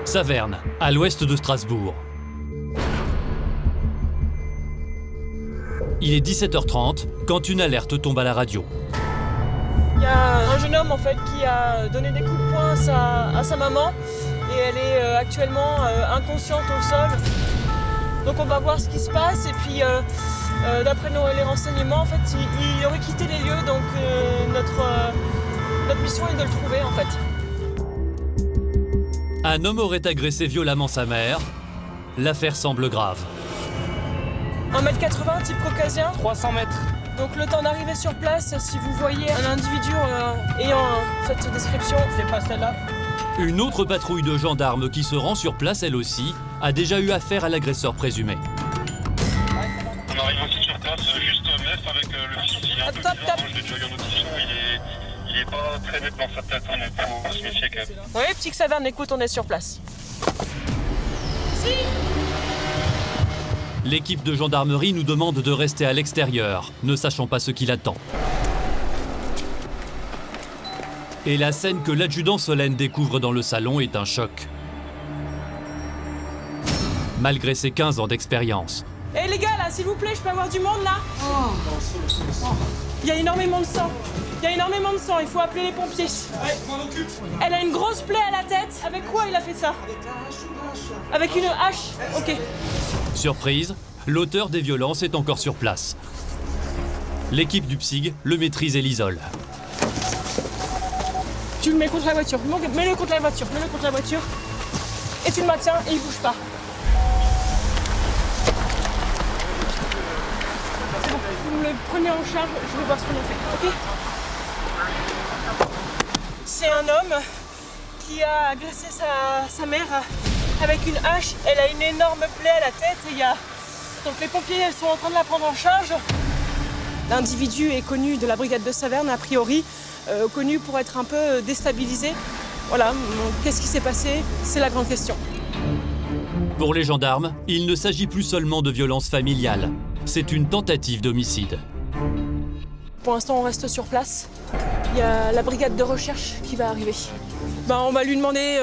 Saverne, à l'ouest de Strasbourg. Il est 17h30 quand une alerte tombe à la radio. Il y a un jeune homme en fait qui a donné des coups de poing à sa maman et elle est actuellement inconsciente au sol. Donc on va voir ce qui se passe et puis d'après les renseignements en fait il aurait quitté les lieux donc notre mission est de le trouver en fait. Un homme aurait agressé violemment sa mère. L'affaire semble grave. 1m80, type caucasien. 300 mètres. Donc le temps d'arriver sur place, si vous voyez un individu ayant cette description, C'est pas celle-là. Une autre patrouille de gendarmes qui se rend sur place, elle aussi, a déjà eu affaire à l'agresseur présumé. On arrive aussi sur place, juste Metz avec le fils, il est un peu Top, bizarre, top. moi je l'ai déjà eu en audition, il est pas très net dans sa tête, hein, donc faut se méfier quand même. oui, petit Saverne, écoute, on est sur place. L'équipe de gendarmerie nous demande de rester à l'extérieur, ne sachant pas ce qui l'attend. Et la scène que l'adjudant Solène découvre dans le salon est un choc. Malgré ses 15 ans d'expérience, Eh les gars, là, s'il vous plaît, je peux avoir du monde, là Il y a énormément de sang. Il y a énormément de sang, il faut appeler les pompiers. Ouais, je m'en occupe. Elle a une grosse plaie à la tête. Avec quoi il a fait ça? Avec une hache. Ok. surprise, l'auteur des violences est encore sur place. L'équipe du PSIG le maîtrise et l'isole. Tu le mets contre la voiture. Mets-le contre la voiture. Mets-le contre la voiture. Et tu le maintiens et il bouge pas. C'est bon. Vous me le prenez en charge. Je vais voir ce qu'on en fait. Ok? C'est un homme qui a agressé sa mère avec une hache. Elle a une énorme plaie à la tête et il y a... Donc les pompiers sont en train de la prendre en charge. L'individu est connu de la brigade de Saverne, a priori, connu pour être un peu déstabilisé. Voilà, qu'est-ce qui s'est passé? C'est la grande question. Pour les gendarmes, il ne s'agit plus seulement de violence familiale. C'est une tentative d'homicide. Pour l'instant, on reste sur place. Il y a la brigade de recherche qui va arriver. On va lui demander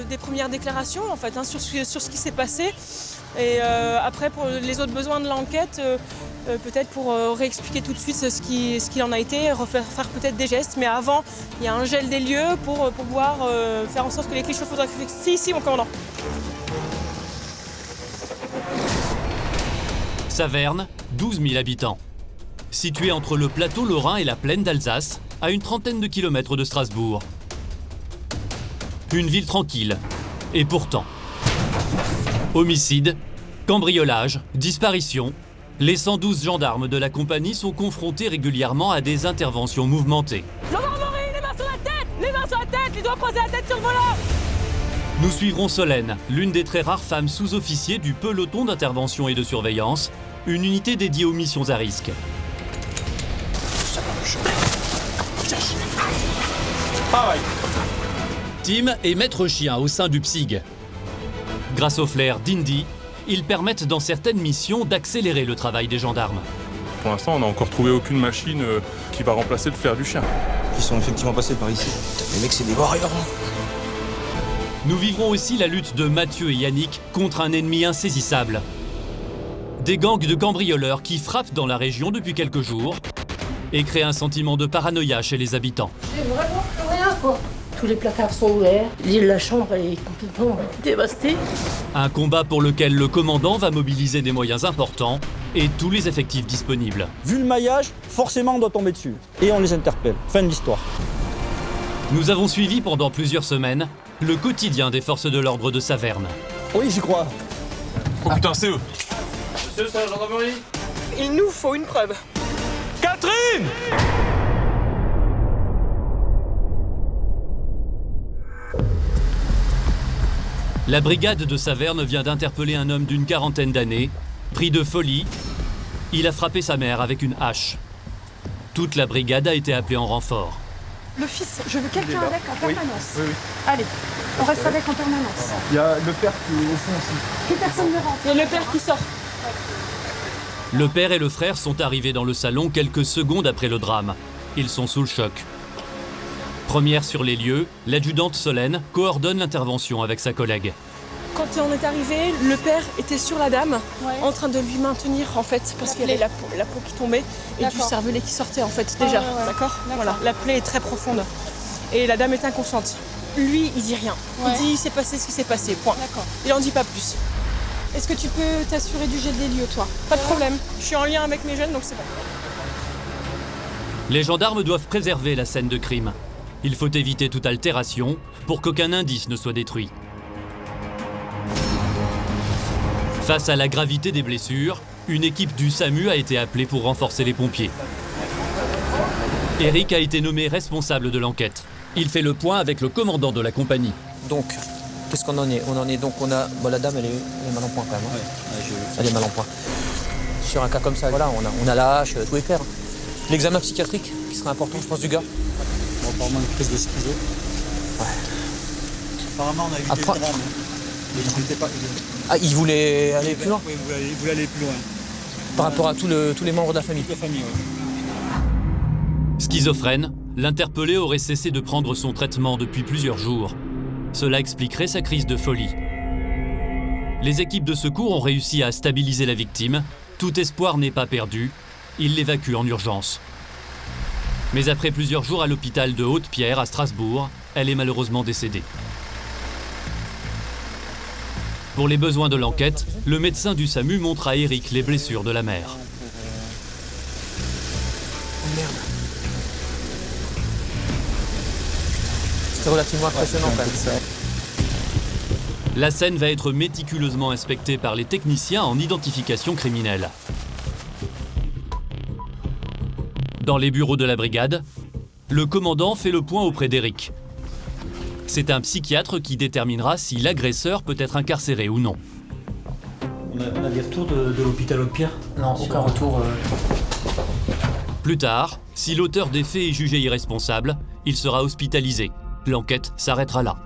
des premières déclarations en fait, sur ce qui s'est passé. Et après, pour les autres besoins de l'enquête, peut-être pour réexpliquer tout de suite ce qu'il en a été, faire peut-être des gestes. Mais avant, il y a un gel des lieux pour pouvoir faire en sorte que les clichés photographiques... Si, mon commandant. Saverne, 12 000 habitants. Située entre le plateau lorrain et la plaine d'Alsace, à une trentaine de kilomètres de Strasbourg. Une ville tranquille. Et pourtant, homicide, cambriolage, disparition, les 112 gendarmes de la compagnie sont confrontés régulièrement à des interventions mouvementées. Gendarmerie, les mains sur la tête! Les mains sur la tête! Les doigts croisés la tête sur le volant! Nous suivrons Solène, l'une des très rares femmes sous-officiers du peloton d'intervention et de surveillance, une unité dédiée aux missions à risque. Tim est maître chien au sein du PSIG. Grâce au flair d'Indy, ils permettent dans certaines missions d'accélérer le travail des gendarmes. Pour l'instant, on n'a encore trouvé aucune machine qui va remplacer le flair du chien. Qui sont effectivement passés par ici. Putain, les mecs, c'est des warriors. Nous vivrons aussi la lutte de Mathieu et Yannick contre un ennemi insaisissable. Des gangs de cambrioleurs qui frappent dans la région depuis quelques jours et créent un sentiment de paranoïa chez les habitants. J'ai vraiment plus rien, quoi. Tous les placards sont ouverts, la chambre est complètement dévastée. Un combat pour lequel le commandant va mobiliser des moyens importants et tous les effectifs disponibles. Vu le maillage, forcément on doit tomber dessus. Et on les interpelle. Fin de l'histoire. Nous avons suivi pendant plusieurs semaines le quotidien des forces de l'ordre de Saverne. Oui, j'y crois. Oh putain, c'est eux. Monsieur, c'est la gendarmerie. Il nous faut une preuve. Catherine! La brigade de Saverne vient d'interpeller un homme d'une quarantaine d'années, pris de folie. Il a frappé sa mère avec une hache. Toute la brigade a été appelée en renfort. Le fils, je veux quelqu'un avec en permanence. Oui. Allez, on reste avec en permanence. Il y a le père qui est au fond aussi. Que personne ne rentre. Il y a le père qui sort. Le père et le frère sont arrivés dans le salon quelques secondes après le drame. Ils sont sous le choc. Première sur les lieux, l'adjudante Solène coordonne l'intervention avec sa collègue. Quand on est arrivé, le père était sur la dame, Ouais. en train de lui maintenir en fait, parce qu'il y avait la peau qui tombait et du D'accord. cervelet qui sortait en fait déjà, ouais, ouais. d'accord. D'accord. Voilà, la plaie est très profonde et la dame est inconsciente. Lui, il dit rien. Ouais. Il dit il s'est passé ce qui s'est passé, point. D'accord. Il en dit pas plus. Est-ce que tu peux t'assurer du jet des lieux, toi? Pas de problème. Je suis en lien avec mes jeunes, donc c'est bon. Les gendarmes doivent préserver la scène de crime. Il faut éviter toute altération pour qu'aucun indice ne soit détruit. Face à la gravité des blessures, une équipe du SAMU a été appelée pour renforcer les pompiers. Eric a été nommé responsable de l'enquête. Il fait le point avec le commandant de la compagnie. Donc, qu'est-ce qu'on en est? On a. Bon, la dame, elle est mal en point quand même. Hein. Elle est mal en point. Sur un cas comme ça, voilà, on a la hache, tout est clair. L'examen psychiatrique, qui serait important, je pense, du gars. Bon, apparemment, une prise de schizo. Ouais. Apparemment, on a évité Après- le drame. Mais il n'était pas. Ah, il voulait aller plus loin Oui, il voulait aller plus loin. par rapport à tous les membres de la famille. Toute la famille, oui. Schizophrène, l'interpellé aurait cessé de prendre son traitement depuis plusieurs jours. Cela expliquerait sa crise de folie. Les équipes de secours ont réussi à stabiliser la victime. Tout espoir n'est pas perdu. Ils l'évacuent en urgence. Mais après plusieurs jours à l'hôpital de Haute-Pierre à Strasbourg, elle est malheureusement décédée. Pour les besoins de l'enquête, le médecin du SAMU montre à Eric les blessures de la mère. Oh merde. C'était relativement impressionnant quand même. La scène va être méticuleusement inspectée par les techniciens en identification criminelle. Dans les bureaux de la brigade, le commandant fait le point auprès d'Eric. C'est un psychiatre qui déterminera si l'agresseur peut être incarcéré ou non. On a des retours de l'hôpital Haute-Pierre? Non, aucun retour. Plus tard, si l'auteur des faits est jugé irresponsable, il sera hospitalisé. L'enquête s'arrêtera là.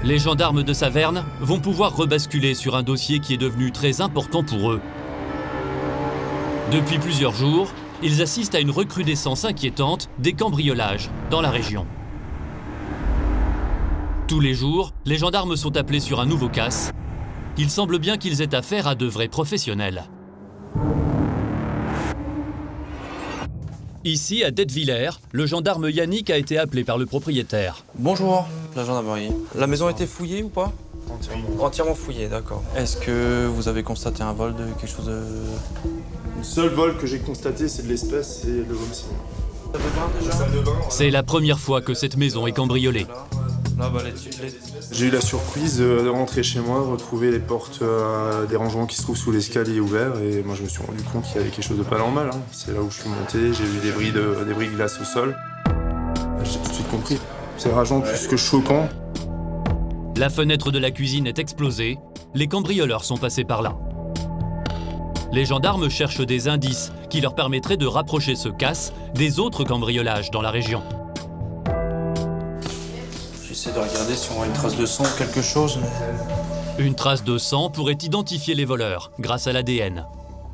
Les gendarmes de Saverne vont pouvoir rebasculer sur un dossier qui est devenu très important pour eux. Depuis plusieurs jours, ils assistent à une recrudescence inquiétante des cambriolages dans la région. Tous les jours, les gendarmes sont appelés sur un nouveau casse. Il semble bien qu'ils aient affaire à de vrais professionnels. Ici, à Detwiller, le gendarme Yannick a été appelé par le propriétaire. Bonjour, la gendarmerie. La maison a été fouillée ou pas? Entièrement fouillée, d'accord. Est-ce que vous avez constaté un vol de quelque chose de... Le seul vol que j'ai constaté, c'est de l'espèce, c'est le homicide. Salle de bain, voilà. C'est la première fois que cette maison est cambriolée. Là, bah, J'ai eu la surprise de rentrer chez moi, retrouver les portes des rangements qui se trouvent sous l'escalier ouverts, et moi je me suis rendu compte qu'il y avait quelque chose de pas normal. Hein. C'est là où je suis monté, j'ai vu des bris de glace au sol. J'ai tout de suite compris. C'est rageant plus que choquant. La fenêtre de la cuisine est explosée. Les cambrioleurs sont passés par là. Les gendarmes cherchent des indices qui leur permettraient de rapprocher ce casse des autres cambriolages dans la région. J'essaie de regarder si on a une trace de sang ou quelque chose. Une trace de sang pourrait identifier les voleurs grâce à l'ADN.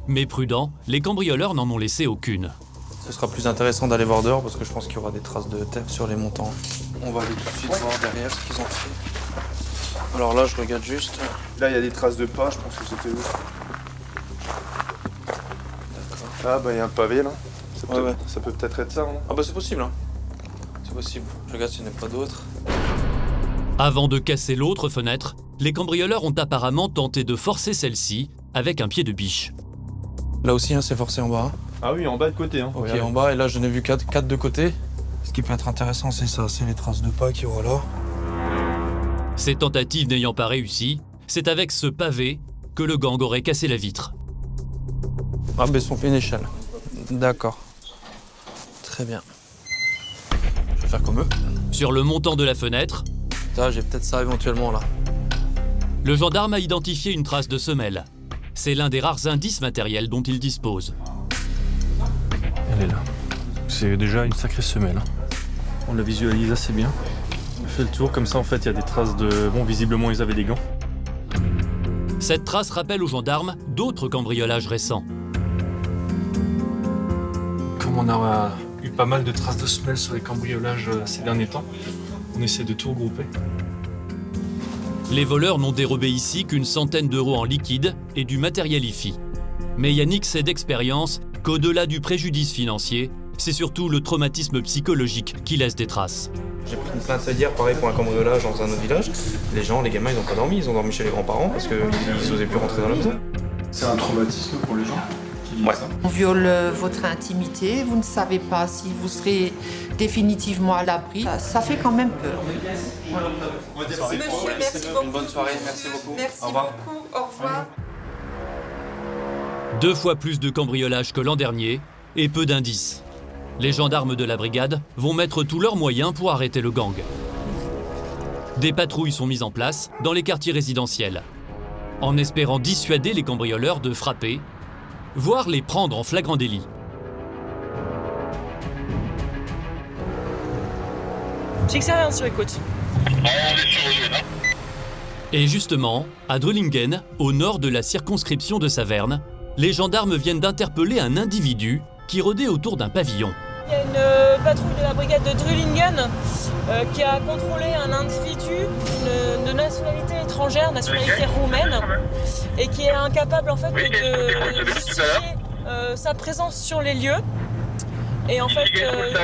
Mais prudents, les cambrioleurs n'en ont laissé aucune. Ce sera plus intéressant d'aller voir dehors parce que je pense qu'il y aura des traces de terre sur les montants. On va aller tout de suite voir derrière ce qu'ils ont fait. Alors là, je regarde juste. Là, il y a des traces de pas, je pense que c'était eux. Ah, bah, il y a un pavé là. Ça peut peut-être être ça. Hein. Ah bah c'est possible, hein. C'est possible. Je regarde s'il n'y en a pas d'autres. Avant de casser l'autre fenêtre, les cambrioleurs ont apparemment tenté de forcer celle-ci avec un pied de biche. Là aussi, hein, c'est forcé en bas. Hein. Ah oui, en bas de côté. Hein. Ok, en bas, et là, je n'ai vu 4 de côté. Ce qui peut être intéressant, c'est ça, c'est les traces de pas qu'il y aura là. Ces tentatives n'ayant pas réussi, c'est avec ce pavé que le gang aurait cassé la vitre. Ah, mais ils ont fait une échelle. D'accord. Très bien. Je vais faire comme eux. Sur le montant de la fenêtre, Ça, j'ai peut-être ça éventuellement là. le gendarme a identifié une trace de semelle. C'est l'un des rares indices matériels dont il dispose. Elle est là. C'est déjà une sacrée semelle. Hein. On la visualise assez bien. On fait le tour, comme ça en fait il y a des traces de... Bon, visiblement ils avaient des gants. Cette trace rappelle aux gendarmes d'autres cambriolages récents. Comme on a eu pas mal de traces de semelles sur les cambriolages ces derniers temps, On essaie de tout regrouper. Les voleurs n'ont dérobé ici qu'une centaine d'euros en liquide et du matériel IFI. Mais Yannick sait d'expérience qu'au-delà du préjudice financier, c'est surtout le traumatisme psychologique qui laisse des traces. J'ai pris une plainte hier, pareil pour un cambriolage dans un autre village. Les gamins, ils n'ont pas dormi, ils ont dormi chez les grands-parents parce qu'ils n'osaient plus rentrer dans la maison. C'est un traumatisme pour les gens qui vivent ça. On viole votre intimité, vous ne savez pas si vous serez définitivement à l'abri. Ça fait quand même peur. Monsieur, merci beaucoup. Une bonne soirée, merci beaucoup. Merci Au revoir. beaucoup, au revoir. 2 fois plus de cambriolages que l'an dernier et peu d'indices. Les gendarmes de la brigade vont mettre tous leurs moyens pour arrêter le gang. Des patrouilles sont mises en place dans les quartiers résidentiels, en espérant dissuader les cambrioleurs de frapper, voire les prendre en flagrant délit. J'ai que ça rien sur les côtes. Et justement, à Drulingen, au nord de la circonscription de Saverne, les gendarmes viennent d'interpeller un individu qui rôdait autour d'un pavillon. Il y a une patrouille de la brigade de Drulingen qui a contrôlé un individu de nationalité étrangère, nationalité roumaine, et qui est incapable en fait de justifier sa présence sur les lieux. Et en fait,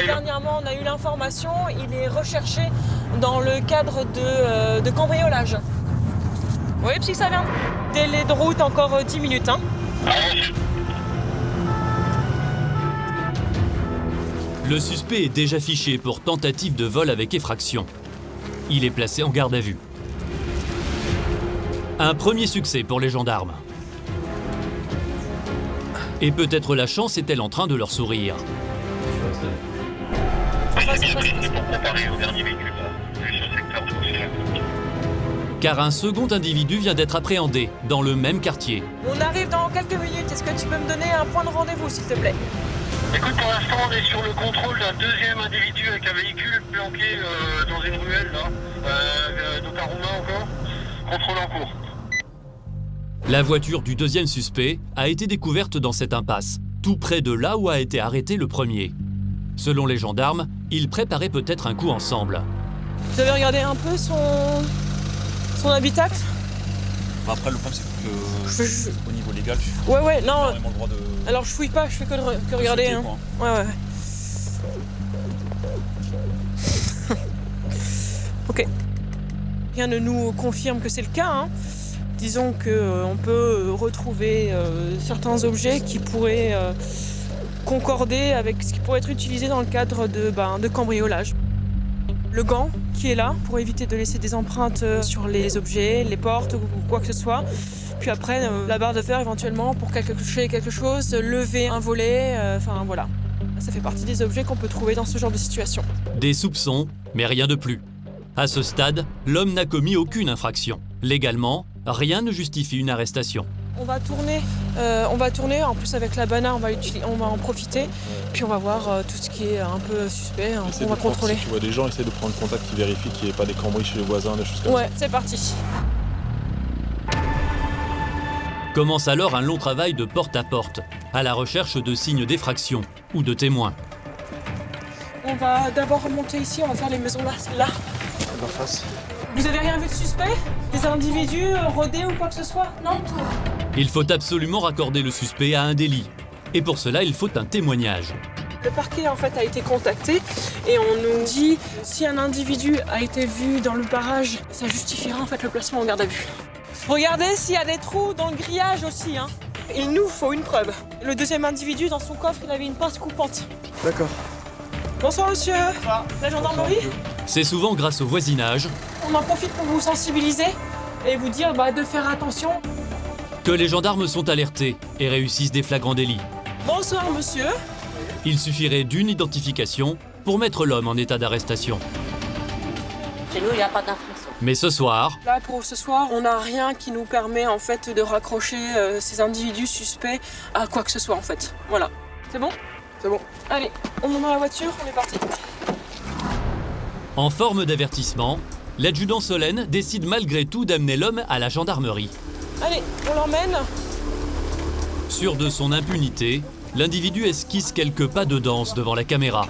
dernièrement, on a eu l'information, il est recherché dans le cadre de cambriolage. Oui, parce que ça vient. Délai de route encore 10 minutes. Hein. Le suspect est déjà fiché pour tentative de vol avec effraction. Il est placé en garde à vue. Un premier succès pour les gendarmes. Et peut-être la chance est-elle en train de leur sourire. Car un second individu vient d'être appréhendé dans le même quartier. On arrive dans quelques minutes. Est-ce que tu peux me donner un point de rendez-vous, s'il te plaît? Écoute, pour l'instant, on est sur le contrôle d'un deuxième individu avec un véhicule planqué dans une ruelle, là. Donc un roumain encore. Contrôle en cours. La voiture du deuxième suspect a été découverte dans cette impasse, tout près de là où a été arrêté le premier. Selon les gendarmes, ils préparaient peut-être un coup ensemble. Vous avez regardé un peu son habitacle? Après, le problème, c'est que au niveau légal, ouais, non. le droit de... Alors je fouille pas, je fais que regarder. Hein. Ouais. Ok. Rien ne nous confirme que c'est le cas. Hein. Disons qu'on peut retrouver certains objets qui pourraient concorder avec ce qui pourrait être utilisé dans le cadre de cambriolage. Le gant qui est là pour éviter de laisser des empreintes sur les objets, les portes ou quoi que ce soit. Puis après, la barre de fer éventuellement pour cacher quelque chose, lever un volet, enfin voilà. Ça fait partie des objets qu'on peut trouver dans ce genre de situation. Des soupçons, mais rien de plus. À ce stade, l'homme n'a commis aucune infraction. Légalement, rien ne justifie une arrestation. On va tourner, en plus avec la banane, on va en profiter. Puis on va voir tout ce qui est un peu suspect, on va contrôler. Si tu vois des gens, essaie de prendre contact, qui vérifient qu'il n'y ait pas des cambris chez les voisins, des choses comme ça. Ouais, c'est parti. Commence alors un long travail de porte-à-porte, à la recherche de signes d'effraction ou de témoins. On va d'abord remonter ici, on va faire les maisons là, celle-là. En face. Vous avez rien vu de suspect? Des individus rodés ou quoi que ce soit? Non? Il faut absolument raccorder le suspect à un délit. Et pour cela, il faut un témoignage. Le parquet en fait a été contacté et on nous dit si un individu a été vu dans le barrage, ça justifiera en fait le placement en garde à vue. Regardez s'il y a des trous dans le grillage aussi. Hein. Il nous faut une preuve. Le deuxième individu, dans son coffre, il avait une pince coupante. D'accord. Bonsoir monsieur. Bonsoir. La gendarmerie? C'est souvent grâce au voisinage On en profite pour vous sensibiliser et vous dire de faire attention. que les gendarmes sont alertés et réussissent des flagrants délits. Bonsoir monsieur. Il suffirait d'une identification pour mettre l'homme en état d'arrestation. Chez nous, il n'y a pas d'infraction. Mais ce soir, Là pour ce soir, on n'a rien qui nous permet en fait de raccrocher ces individus suspects à quoi que ce soit en fait. Voilà. C'est bon? C'est bon. Allez, on monte dans la voiture, on est parti. en forme d'avertissement, l'adjudant Solène décide malgré tout d'amener l'homme à la gendarmerie. Allez, on l'emmène. Sûr de son impunité, l'individu esquisse quelques pas de danse devant la caméra.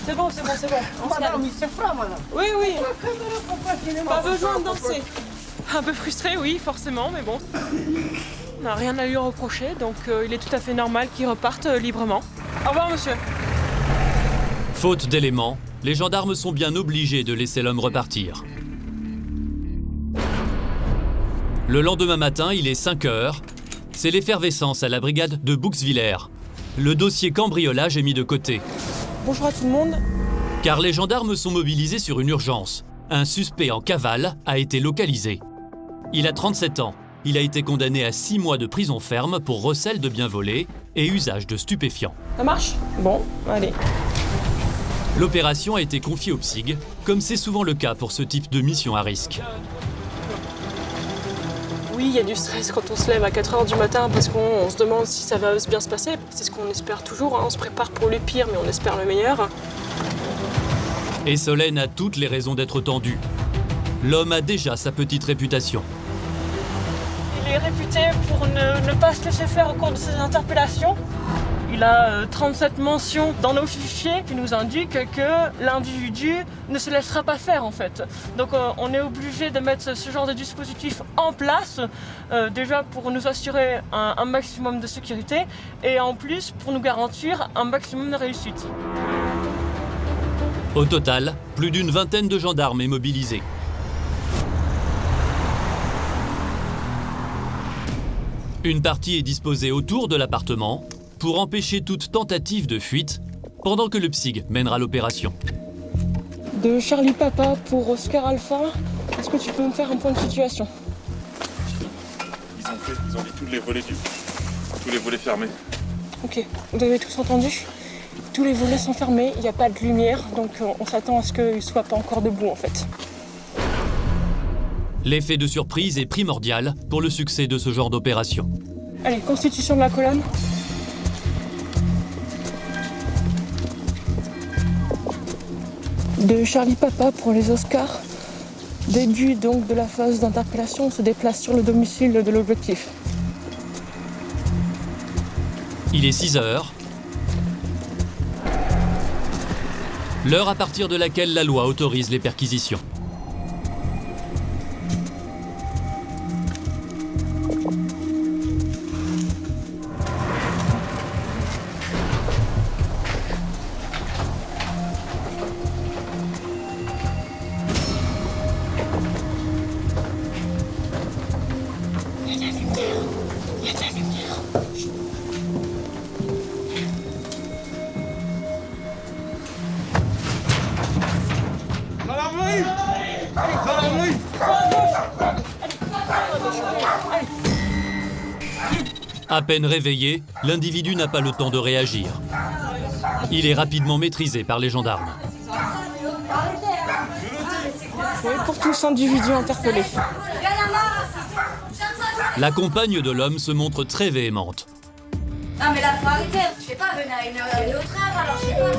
C'est c'est bon. Madame, c'est froid, madame. Oui. Pas besoin de danser. Un peu frustré, oui, forcément, mais bon. On n'a rien à lui reprocher, donc il est tout à fait normal qu'il reparte librement. Au revoir, monsieur. Faute d'éléments, les gendarmes sont bien obligés de laisser l'homme repartir. Le lendemain matin, il est 5 heures. C'est l'effervescence à la brigade de Bouxwiller. Le dossier cambriolage est mis de côté. Bonjour à tout le monde. Car les gendarmes sont mobilisés sur une urgence. Un suspect en cavale a été localisé. Il a 37 ans. Il a été condamné à 6 mois de prison ferme pour recel de biens volés et usage de stupéfiants. Ça marche? Bon, allez. L'opération a été confiée au PSIG, comme c'est souvent le cas pour ce type de mission à risque. Oui, il y a du stress quand on se lève à 4h du matin parce qu'on se demande si ça va bien se passer. C'est ce qu'on espère toujours, hein. On se prépare pour le pire, mais on espère le meilleur. Et Solène a toutes les raisons d'être tendue. L'homme a déjà sa petite réputation. Il est réputé pour ne pas se laisser faire au cours de ses interpellations. Il a 37 mentions dans nos fichiers qui nous indiquent que l'individu ne se laissera pas faire en fait. Donc on est obligé de mettre ce genre de dispositif en place, déjà pour nous assurer un maximum de sécurité et en plus pour nous garantir un maximum de réussite. Au total, plus d'une vingtaine de gendarmes est mobilisés. Une partie est disposée autour de l'appartement pour empêcher toute tentative de fuite, pendant que le PSIG mènera l'opération. De Charlie Papa pour Oscar Alpha, est-ce que tu peux me faire un point de situation? Ils ont dit tous les volets fermés. Ok, vous avez tous entendu? Tous les volets sont fermés, il n'y a pas de lumière, donc on s'attend à ce qu'ils ne soient pas encore debout en fait. L'effet de surprise est primordial pour le succès de ce genre d'opération. Allez, constitution de la colonne. De Charlie Papa pour les Oscars. Début donc de la phase d'interpellation, on se déplace sur le domicile de l'objectif. Il est 6 heures. L'heure à partir de laquelle la loi autorise les perquisitions. À peine réveillé, l'individu n'a pas le temps de réagir. Il est rapidement maîtrisé par les gendarmes. Oui, pour tous individus interpellés. La compagne de l'homme se montre très véhémente. Non mais là faut arrêter, je sais pas, venez à une autre heure alors je sais pas.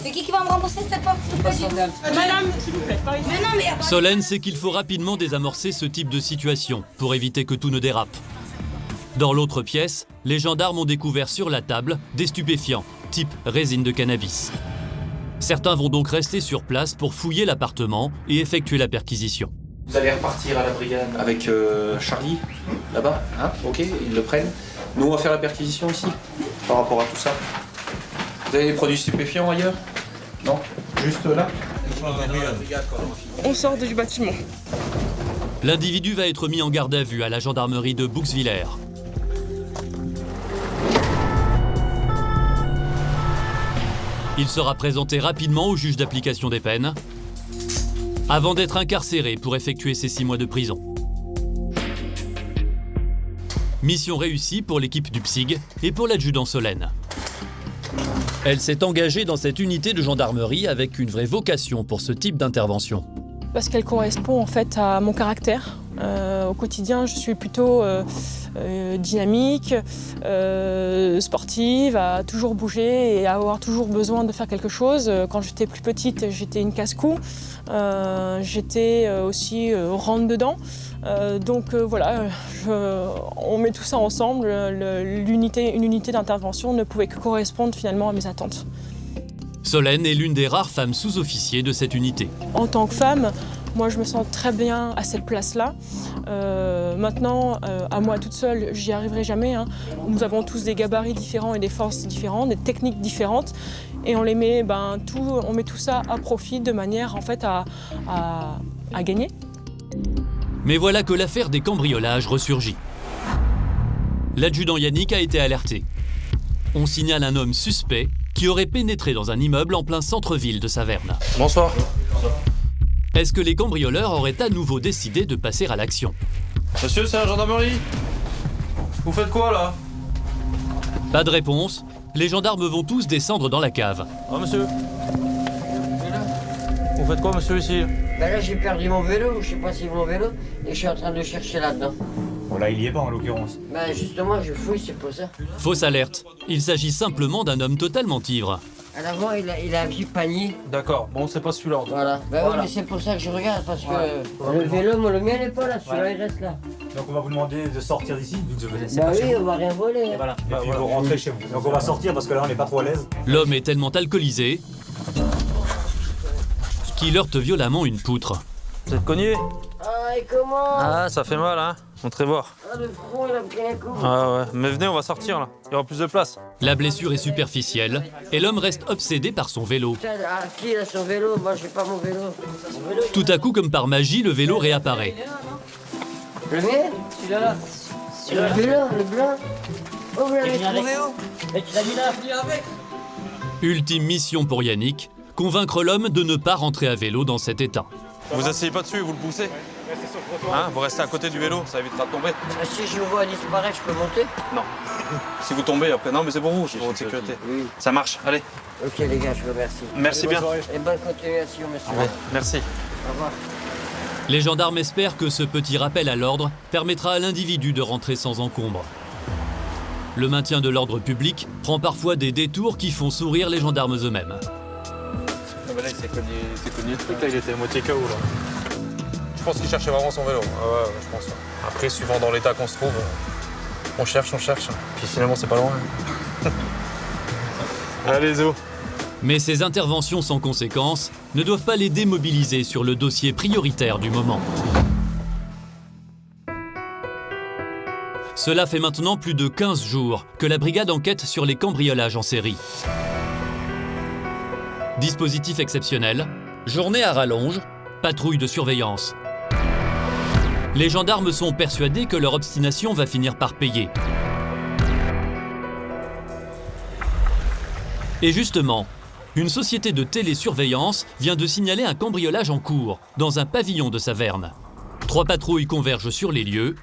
C'est qui va me rembourser cette porte? Madame, s'il vous plaît. Mais non mais... Solène sait qu'il faut rapidement désamorcer ce type de situation pour éviter que tout ne dérape. Dans l'autre pièce, les gendarmes ont découvert sur la table des stupéfiants, type résine de cannabis. Certains vont donc rester sur place pour fouiller l'appartement et effectuer la perquisition. Vous allez repartir à la brigade avec Charlie, là-bas, hein? Ok, ils le prennent. Nous, on va faire la perquisition ici, par rapport à tout ça. Vous avez des produits stupéfiants ailleurs? Non? Juste là? On sort du bâtiment. L'individu va être mis en garde à vue à la gendarmerie de Bouxwiller. Il sera présenté rapidement au juge d'application des peines, avant d'être incarcéré pour effectuer ses 6 mois de prison. Mission réussie pour l'équipe du PSIG et pour l'adjudant Solène. Elle s'est engagée dans cette unité de gendarmerie avec une vraie vocation pour ce type d'intervention. Parce qu'elle correspond en fait à mon caractère. Au quotidien, je suis plutôt dynamique, sportive, à toujours bouger et à avoir toujours besoin de faire quelque chose. Quand j'étais plus petite, j'étais une casse-cou. J'étais aussi rentre-dedans. Donc voilà, on met tout ça ensemble. Une unité d'intervention ne pouvait que correspondre finalement à mes attentes. Solène est l'une des rares femmes sous-officiers de cette unité. En tant que femme, moi je me sens très bien à cette place-là. Maintenant, à moi toute seule, j'y arriverai jamais. Hein. Nous avons tous des gabarits différents et des forces différentes, des techniques différentes. Et on les met, on met tout ça à profit de manière en fait à gagner. Mais voilà que l'affaire des cambriolages ressurgit. L'adjudant Yannick a été alerté. On signale un homme suspect qui aurait pénétré dans un immeuble en plein centre-ville de Saverne. Bonsoir. Est-ce que les cambrioleurs auraient à nouveau décidé de passer à l'action? Monsieur, c'est la gendarmerie. Vous faites quoi là? Pas de réponse. Les gendarmes vont tous descendre dans la cave. Ah monsieur. Vous faites quoi monsieur ici? Ben là j'ai perdu mon vélo, je sais pas si c'est mon vélo, et je suis en train de le chercher là-dedans. Bon là il y est pas en l'occurrence. Ben justement je fouille, c'est pour ça. Fausse alerte. Il s'agit simplement d'un homme totalement ivre. À l'avant il a un petit panier. D'accord, bon c'est pas celui-là. Voilà. Ben oui mais c'est pour ça que je regarde, parce que le vélo, le mien n'est pas là, celui-là il reste là. Donc on va vous demander de sortir d'ici, vu que vous Ben oui, on va rien voler. Et voilà, et puis vous rentrez chez vous. Donc on va sortir parce que là on n'est pas trop à l'aise. L'homme est tellement alcoolisé qu'il heurte violemment une poutre. Vous êtes cogné? Ah et comment? Ah ça fait mal hein, montrez voir. Ah le front il a pris un coup. Ah ouais, mais venez on va sortir là, il y aura plus de place. La blessure est superficielle et l'homme reste obsédé par son vélo. Putain, ah, qui a son vélo? Moi j'ai pas mon vélo. Tout à coup, comme par magie, le vélo réapparaît. Le mien? Celui-là. Le blanc. Oh vous l'avez trouvé où? Et tu l'as mis là, venir avec. Ultime mission pour Yannick, convaincre l'homme de ne pas rentrer à vélo dans cet état. Vous asseyez pas dessus, vous le poussez. Hein, vous restez à côté du vélo, ça évitera de tomber. Si je vois disparaître, je peux monter? Non. Si vous tombez après, non mais c'est pour vous, c'est pour votre sécurité. Oui. Ça marche, allez. Ok les gars, je vous remercie. Merci bien. Et bonne continuation monsieur. Ouais, merci. Au revoir. Les gendarmes espèrent que ce petit rappel à l'ordre permettra à l'individu de rentrer sans encombre. Le maintien de l'ordre public prend parfois des détours qui font sourire les gendarmes eux-mêmes. Là, il s'est cogné le truc, là, il était à moitié KO là. Je pense qu'il cherchait vraiment son vélo. Ah ouais, je pense. Après, suivant dans l'état qu'on se trouve, on cherche. Puis finalement, c'est pas loin. Allez, Zo. Mais ces interventions sans conséquence ne doivent pas les démobiliser sur le dossier prioritaire du moment. Cela fait maintenant plus de 15 jours que la brigade enquête sur les cambriolages en série. Dispositif exceptionnel, journée à rallonge, patrouille de surveillance. Les gendarmes sont persuadés que leur obstination va finir par payer. Et justement, une société de télésurveillance vient de signaler un cambriolage en cours dans un pavillon de Saverne. 3 patrouilles convergent sur les lieux.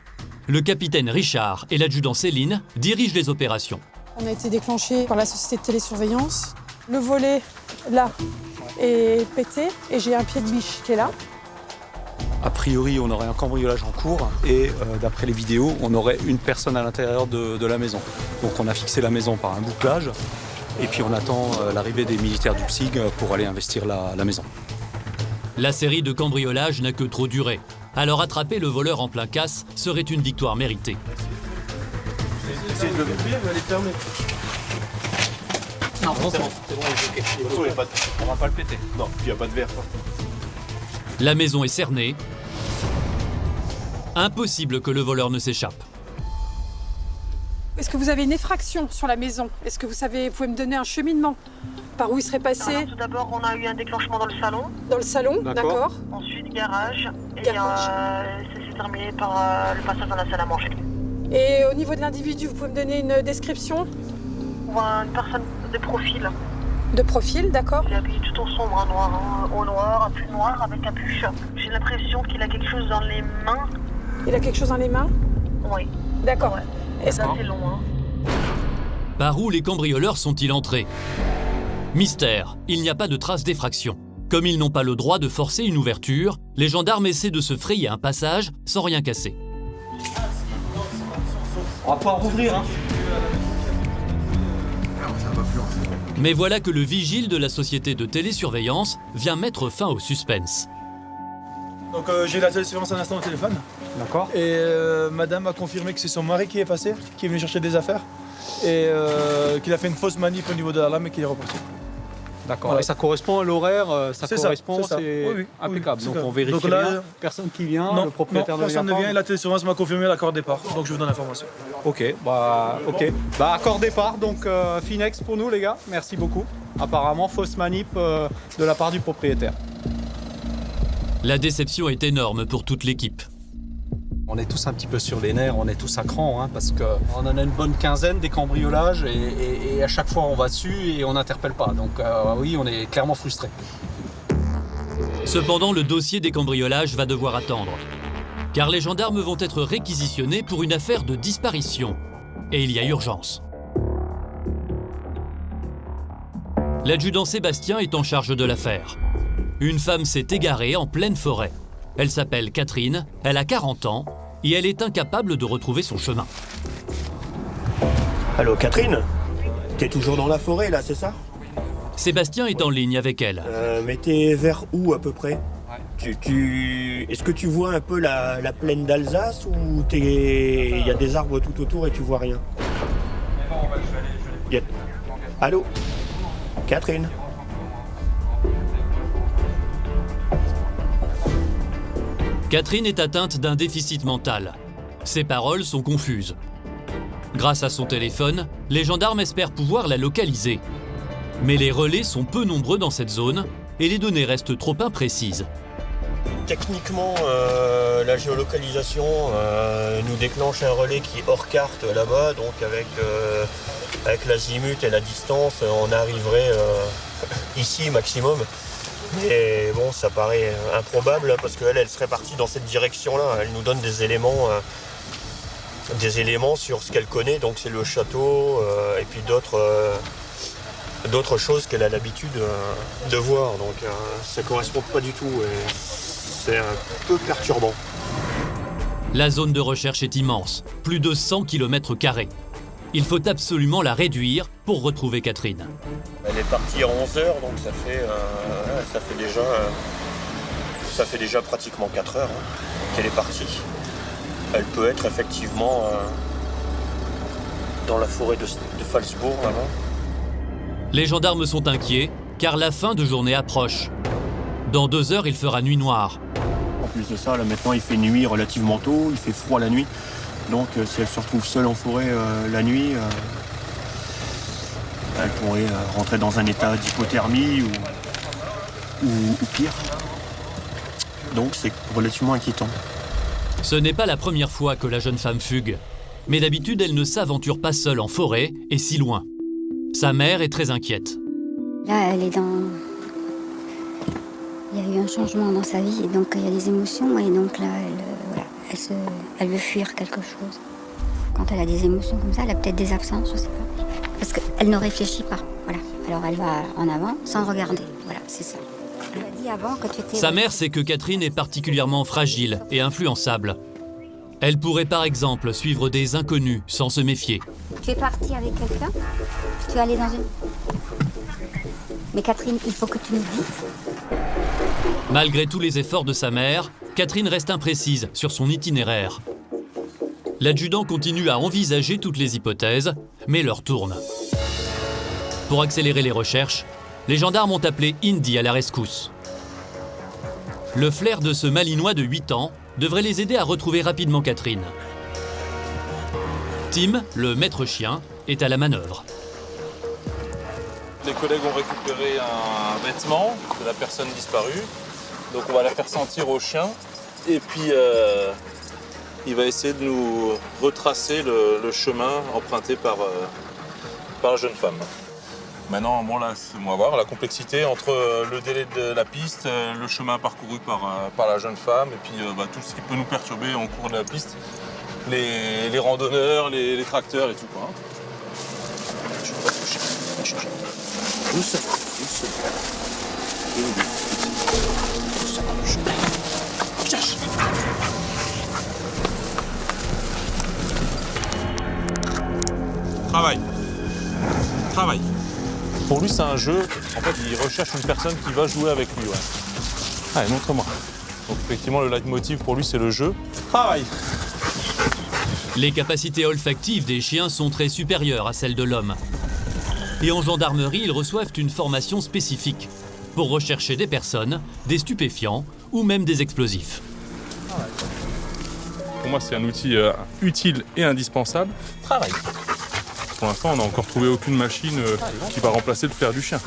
Le capitaine Richard et l'adjudant Céline dirigent les opérations. On a été déclenché par la société de télésurveillance. Le volet, là, est pété et j'ai un pied de biche qui est là. A priori, on aurait un cambriolage en cours et d'après les vidéos, on aurait une personne à l'intérieur de la maison. Donc on a fixé la maison par un bouclage et puis on attend l'arrivée des militaires du PSIG pour aller investir la maison. La série de cambriolages n'a que trop duré. Alors attraper le voleur en plein casse serait une victoire méritée. Essayez de le verrouiller, mais elle est fermée. Non, c'est bon, il est bloqué. On va pas le péter. Non, puis il n'y a pas de verre. La maison est cernée. Impossible que le voleur ne s'échappe. Est-ce que vous avez une effraction sur la maison? Est-ce que vous pouvez me donner un cheminement par où il serait passé? Alors, tout d'abord, on a eu un déclenchement dans le salon. Dans le salon, d'accord. Ensuite, garage. Et ça s'est terminé par le passage dans la salle à manger. Et au niveau de l'individu, vous pouvez me donner une description? On voit une personne de profil. De profil, d'accord. Il est habillé tout en sombre, en noir, hein, au noir, un pull noir avec capuche. J'ai l'impression qu'il a quelque chose dans les mains. Il a quelque chose dans les mains? Oui. D'accord. Ouais. C'est assez long, hein. Par où les cambrioleurs sont-ils entrés? Mystère, il n'y a pas de trace d'effraction. Comme ils n'ont pas le droit de forcer une ouverture, les gendarmes essaient de se frayer un passage sans rien casser. On va pouvoir rouvrir, hein. Mais voilà que le vigile de la société de télésurveillance vient mettre fin au suspense. Donc j'ai eu la télésurveillance un instant au téléphone. D'accord. Et madame a confirmé que c'est son mari qui est passé, qui est venu chercher des affaires. Et qu'il a fait une fausse manip au niveau de la lame et qu'il est reparti. D'accord. Voilà. Et ça correspond à l'horaire, ça C'est correspond, ça. c'est Oui, oui, impeccable. oui, Donc c'est on ça. vérifie Donc là, rien, personne qui vient, Non, le propriétaire non, ne vient personne ne pas. vient, la télésurveillance m'a confirmé l'accord départ, donc je vous donne l'information. Ok. Accord départ, donc Finex pour nous les gars, merci beaucoup. Apparemment fausse manip de la part du propriétaire. La déception est énorme pour toute l'équipe. On est tous un petit peu sur les nerfs, on est tous à cran, hein, parce qu'on en a une bonne quinzaine des cambriolages et à chaque fois on va dessus et on n'interpelle pas. Donc oui, on est clairement frustrés. Cependant, le dossier des cambriolages va devoir attendre. Car les gendarmes vont être réquisitionnés pour une affaire de disparition. Et il y a urgence. L'adjudant Sébastien est en charge de l'affaire. Une femme s'est égarée en pleine forêt. Elle s'appelle Catherine, elle a 40 ans et elle est incapable de retrouver son chemin. Allô, Catherine? T'es toujours dans la forêt, là, c'est ça? Sébastien est en ligne avec elle. Mais t'es vers où, à peu près? Est-ce que tu vois un peu la plaine d'Alsace ou il y a des arbres tout autour et tu vois rien? Allô? Catherine? Catherine est atteinte d'un déficit mental. Ses paroles sont confuses. Grâce à son téléphone, les gendarmes espèrent pouvoir la localiser. Mais les relais sont peu nombreux dans cette zone et les données restent trop imprécises. Techniquement, la géolocalisation nous déclenche un relais qui est hors carte là-bas, donc avec l'azimut et la distance, on arriverait ici maximum. Mais bon, ça paraît improbable parce qu'elle serait partie dans cette direction-là. Elle nous donne des éléments sur ce qu'elle connaît, donc c'est le château et puis d'autres choses qu'elle a l'habitude de voir. Donc ça ne correspond pas du tout et c'est un peu perturbant. La zone de recherche est immense, plus de 100 km². Il faut absolument la réduire pour retrouver Catherine. Elle est partie à 11h, donc ça fait déjà pratiquement 4 heures qu'elle est partie. Elle peut être effectivement dans la forêt de Falsbourg maintenant. Les gendarmes sont inquiets car la fin de journée approche. Dans 2 heures, il fera nuit noire. En plus de ça, là maintenant il fait nuit relativement tôt, il fait froid la nuit. Donc si elle se retrouve seule en forêt la nuit, elle pourrait rentrer dans un état d'hypothermie ou pire. Donc c'est relativement inquiétant. Ce n'est pas la première fois que la jeune femme fugue. Mais d'habitude, elle ne s'aventure pas seule en forêt et si loin. Sa mère est très inquiète. Là, elle est dans... Il y a eu un changement dans sa vie, et donc il y a des émotions, et donc là, elle veut fuir quelque chose. Quand elle a des émotions comme ça, elle a peut-être des absences, je sais pas. Parce qu'elle ne réfléchit pas, voilà. Alors elle va en avant sans regarder, voilà, c'est ça. Elle a dit avant que tu étais... Sa mère sait que Catherine est particulièrement fragile et influençable. Elle pourrait par exemple suivre des inconnus sans se méfier. Tu es partie avec quelqu'un? Tu es allée dans une... Mais Catherine, il faut que tu nous dises. Malgré tous les efforts de sa mère, Catherine reste imprécise sur son itinéraire. L'adjudant continue à envisager toutes les hypothèses, mais l'heure tourne. Pour accélérer les recherches, les gendarmes ont appelé Indy à la rescousse. Le flair de ce Malinois de 8 ans devrait les aider à retrouver rapidement Catherine. Tim, le maître chien, est à la manœuvre. Les collègues ont récupéré un vêtement de la personne disparue. Donc on va la faire sentir au chien. Et puis il va essayer de nous retracer le chemin emprunté par la jeune femme. Maintenant, bon là, on va voir la complexité entre le délai de la piste, le chemin parcouru par la jeune femme, et puis tout ce qui peut nous perturber en cours de la piste, les randonneurs, les tracteurs et tout quoi. Je vais pas toucher. Douce. Cherche. Travail. Pour lui, c'est un jeu. En fait, il recherche une personne qui va jouer avec lui. Ouais. Allez, montre-moi. Donc, effectivement, le leitmotiv pour lui, c'est le jeu. Travail. Les capacités olfactives des chiens sont très supérieures à celles de l'homme. Et en gendarmerie, ils reçoivent une formation spécifique pour rechercher des personnes, des stupéfiants ou même des explosifs. Pour moi, c'est un outil utile et indispensable. Travail. Pour l'instant, on n'a encore trouvé aucune machine qui va remplacer le fer du chien.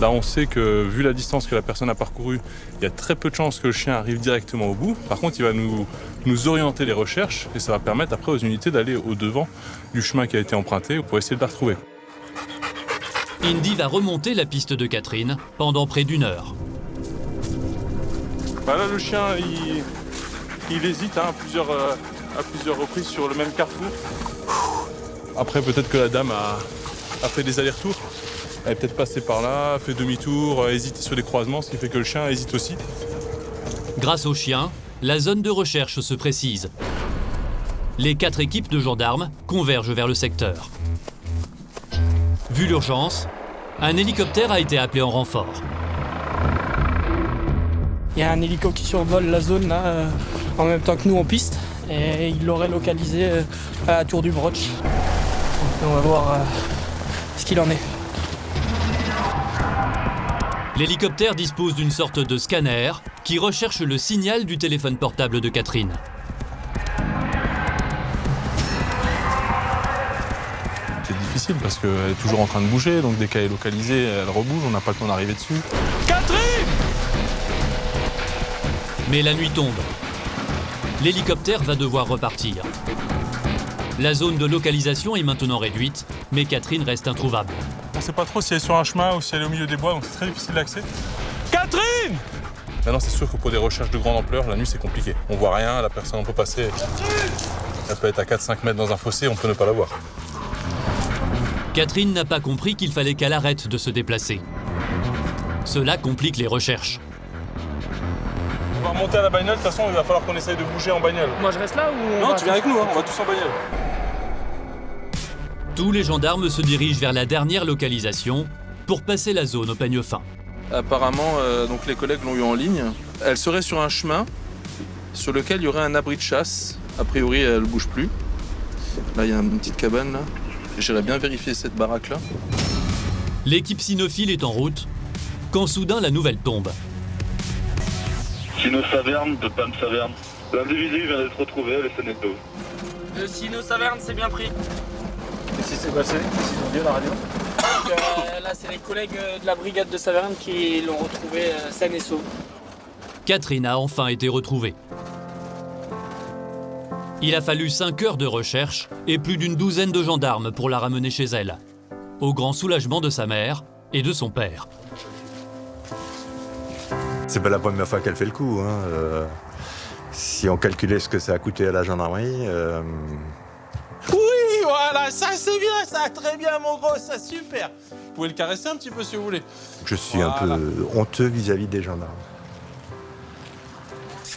Là, on sait que, vu la distance que la personne a parcourue, il y a très peu de chances que le chien arrive directement au bout. Par contre, il va nous orienter les recherches et ça va permettre après aux unités d'aller au-devant du chemin qui a été emprunté pour essayer de la retrouver. Indy va remonter la piste de Catherine pendant près d'1 heure. Bah là, le chien, il hésite à plusieurs reprises sur le même carrefour. Après, peut-être que la dame a fait des allers-retours. Elle est peut-être passée par là, fait demi-tour, hésité sur les croisements, ce qui fait que le chien hésite aussi. Grâce au chien, la zone de recherche se précise. Les 4 équipes de gendarmes convergent vers le secteur. Vu l'urgence, un hélicoptère a été appelé en renfort. Il y a un hélico qui survole la zone là, en même temps que nous en piste, et il l'aurait localisé à la tour du Broch. Donc, on va voir ce qu'il en est. L'hélicoptère dispose d'une sorte de scanner qui recherche le signal du téléphone portable de Catherine. C'est difficile parce qu'elle est toujours en train de bouger, donc dès qu'elle est localisée, elle rebouge, on n'a pas le temps d'arriver dessus. Catherine! Mais la nuit tombe. L'hélicoptère va devoir repartir. La zone de localisation est maintenant réduite, mais Catherine reste introuvable. On ne sait pas trop si elle est sur un chemin ou si elle est au milieu des bois, donc c'est très difficile d'accès. Catherine! Maintenant, c'est sûr que pour des recherches de grande ampleur, la nuit, c'est compliqué. On voit rien, la personne, on peut passer. Elle peut être à 4-5 mètres dans un fossé, on peut ne pas la voir. Catherine n'a pas compris qu'il fallait qu'elle arrête de se déplacer. Cela complique les recherches. On va remonter à la bagnole, de toute façon, il va falloir qu'on essaye de bouger en bagnole. Moi, je reste là ou... Non, tu viens avec nous, hein, on va tous en bagnole. Tous les gendarmes se dirigent vers la dernière localisation pour passer la zone au peigne fin. Apparemment, donc les collègues l'ont eu en ligne. Elle serait sur un chemin sur lequel il y aurait un abri de chasse. A priori, elle ne bouge plus. Là, il y a une petite cabane, là. J'irais bien vérifier cette baraque-là. L'équipe cynophile est en route quand soudain la nouvelle tombe. Sino-Saverne de Pam-Saverne. L'individu vient d'être retrouvé à l'Essenet-d'Eau. Le Sino-Saverne, c'est bien pris. Qu'est-ce qui s'est passé? Qu'est-ce qu'ils ont dit à la radio? Là, c'est les collègues de la brigade de Saverne qui l'ont retrouvé saine et sauve. Catherine a enfin été retrouvée. Il a fallu 5 heures de recherche et plus d'une douzaine de gendarmes pour la ramener chez elle, au grand soulagement de sa mère et de son père. C'est pas la première fois qu'elle fait le coup. Hein. Si on calculait ce que ça a coûté à la gendarmerie... Oui, voilà, ça c'est bien, ça, très bien mon gros, ça super. Vous pouvez le caresser un petit peu si vous voulez. Je suis un peu honteux vis-à-vis des gendarmes.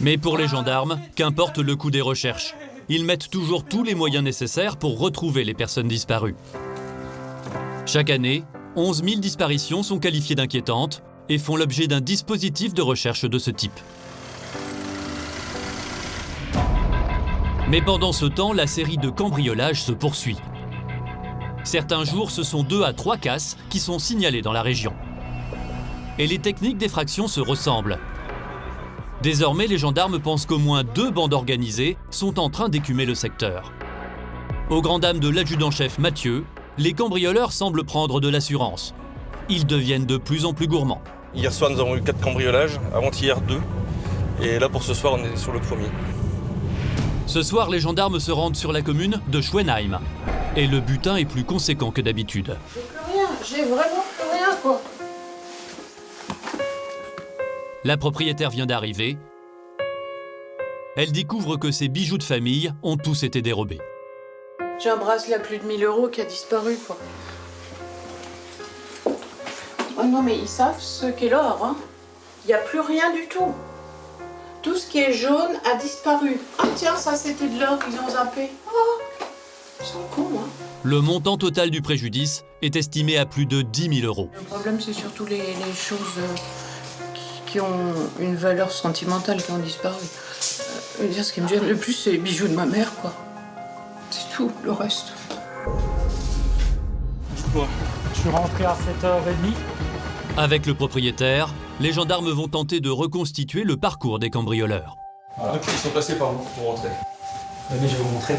Mais pour les gendarmes, qu'importe le coût des recherches, ils mettent toujours tous les moyens nécessaires pour retrouver les personnes disparues. Chaque année, 11 000 disparitions sont qualifiées d'inquiétantes et font l'objet d'un dispositif de recherche de ce type. Mais pendant ce temps, la série de cambriolages se poursuit. Certains jours, ce sont 2 à 3 casses qui sont signalées dans la région. Et les techniques d'effraction se ressemblent. Désormais, les gendarmes pensent qu'au moins 2 bandes organisées sont en train d'écumer le secteur. Aux grandes dames de l'adjudant-chef Mathieu, les cambrioleurs semblent prendre de l'assurance. Ils deviennent de plus en plus gourmands. Hier soir, nous avons eu 4 cambriolages, avant-hier 2. Et là, pour ce soir, on est sur le premier. Ce soir, les gendarmes se rendent sur la commune de Schwenheim. Et le butin est plus conséquent que d'habitude. J'ai plus rien, j'ai vraiment plus rien, quoi. La propriétaire vient d'arriver. Elle découvre que ses bijoux de famille ont tous été dérobés. J'ai un bracelet à plus de 1 000 € qui a disparu, quoi. Oh non, mais ils savent ce qu'est l'or, hein. Il n'y a plus rien du tout. Tout ce qui est jaune a disparu. Ah tiens, ça c'était de l'or, ils ont zappé. Oh, ils sont cons, hein. Le montant total du préjudice est estimé à plus de 10 000 €. Le problème, c'est surtout les choses qui ont une valeur sentimentale qui ont disparu. Je veux dire, ce qui me gêne le plus, c'est les bijoux de ma mère, quoi. C'est tout, le reste. Dites-moi, Je suis rentré à 7h30. Avec le propriétaire, les gendarmes vont tenter de reconstituer le parcours des cambrioleurs. Voilà. Donc ils sont passés par où pour rentrer? Venez, je vais vous montrer.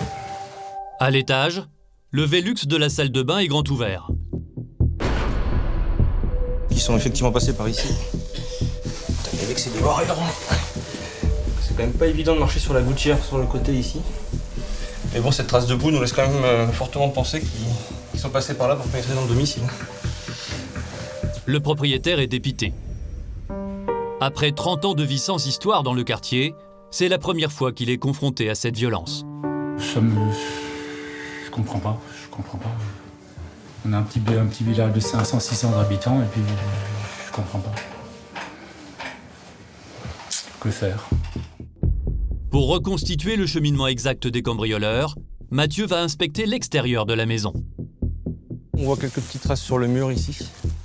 À l'étage, le Velux de la salle de bain est grand ouvert. Ils sont effectivement passés par ici. Avec ces devoirs, c'est quand même pas évident de marcher sur la gouttière sur le côté ici. Mais bon, cette trace de boue nous laisse quand même fortement penser qu'ils sont passés par là pour pénétrer dans le domicile. Le propriétaire est dépité. Après 30 ans de vie sans histoire dans le quartier, c'est la première fois qu'il est confronté à cette violence. Je comprends pas. On a un petit village de 500-600 habitants et puis je comprends pas. Que faire? Pour reconstituer le cheminement exact des cambrioleurs, Mathieu va inspecter l'extérieur de la maison. On voit quelques petites traces sur le mur ici.